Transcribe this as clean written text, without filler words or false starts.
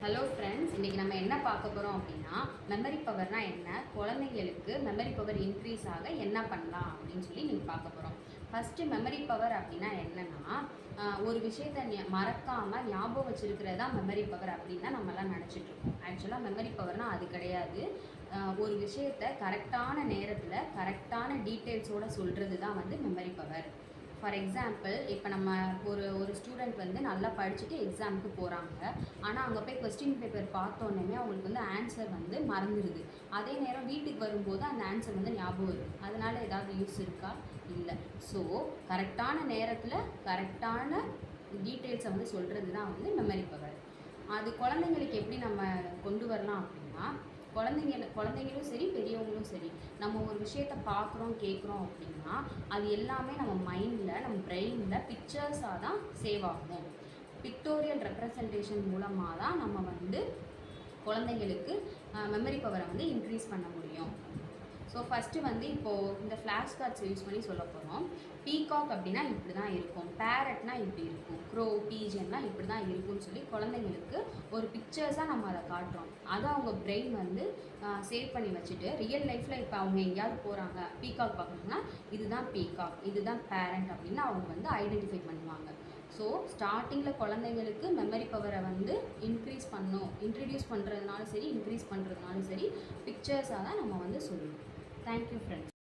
Hello friends, இன்றைக்கி நம்ம என்ன பார்க்க போகிறோம் அப்படின்னா, மெமரி பவர்னால் என்ன, குழந்தைங்களுக்கு மெமரி பவர் இன்க்ரீஸ் ஆக என்ன பண்ணலாம் அப்படின்னு சொல்லி நீங்கள் பார்க்க போகிறோம். ஃபஸ்ட்டு மெமரி பவர் அப்படின்னா என்னென்னா, ஒரு விஷயத்தை மறக்காமல் ஞாபகம் வச்சுருக்கிறது தான் மெமரி பவர் அப்படின்னு தான் நம்மலாம் நினச்சிட்ருக்கோம். ஆக்சுவலாக மெமரி பவர்னால் அது கிடையாது. ஒரு விஷயத்தை கரெக்டான நேரத்தில் கரெக்டான டீட்டெயில்ஸோடு சொல்கிறது தான் வந்து மெமரி பவர். ஃபார் எக்ஸாம்பிள், இப்போ நம்ம ஒரு ஸ்டூடெண்ட் வந்து நல்லா படிச்சுட்டு எக்ஸாமுக்கு போகிறாங்க. ஆனால் அங்கே போய் கொஸ்டின் பேப்பர் பார்த்தோன்னே அவங்களுக்கு வந்து ஆன்சர் வந்து மறந்துடுது. அதே நேரம் வீட்டுக்கு வரும்போது அந்த ஆன்சர் வந்து ஞாபகம் வருது. அதனால் ஏதாவது யூஸ் இருக்கா? இல்லை. ஸோ கரெக்டான நேரத்தில் கரெக்டான டீட்டெயில்ஸை வந்து சொல்கிறது தான் வந்து மெமரி பவர். அது குழந்தைங்களுக்கு எப்படி நம்ம கொண்டு வரலாம் அப்படின்னா, குழந்தைங்களும் சரி, பெரியவங்களும் சரி, நம்ம ஒரு விஷயத்தை பார்க்குறோம், கேட்குறோம் அப்படின்னா அது எல்லாமே நம்ம மைண்டில், நம்ம பிரெயினில் பிக்சர்ஸாக தான் சேவ் ஆகும். பிக்டோரியல் ரெப்ரசன்டேஷன் மூலமாக தான் நம்ம வந்து குழந்தைங்களுக்கு மெமரி பவரை வந்து இன்க்ரீஸ் பண்ண முடியும். ஸோ ஃபஸ்ட்டு வந்து இப்போது இந்த ஃப்ளாஷ் கார்ட்ஸ் யூஸ் பண்ணி சொல்ல போகிறோம். பீகாக் அப்படின்னா இப்படி தான் இருக்கும், பேரட்னா இப்படி இருக்கும், க்ரோ, பீஜன்லாம் இப்படி தான் இருக்கும்னு சொல்லி குழந்தைங்களுக்கு ஒரு பிக்சர்ஸாக நம்ம அதை காட்டுறோம். அதை அவங்க பிரெயின் வந்து சேவ் பண்ணி வச்சுட்டு ரியல் லைஃப்பில் இப்போ அவங்க எங்கேயாவது போகிறாங்க, பீகாக் பார்க்கணுன்னா இதுதான் பீகாக், இதுதான் பேரண்ட் அப்படின்னு அவங்க வந்து ஐடென்டிஃபை பண்ணுவாங்க. ஸோ ஸ்டார்டிங்கில் குழந்தைங்களுக்கு மெமரி பவரை வந்து இன்ட்ரடியூஸ் பண்ணுறதுனாலும் சரி, இன்க்ரீஸ் பண்ணுறதுனாலும் சரி, பிக்சர்ஸாக தான் நம்ம வந்து சொல்லணும். Thank you, friends.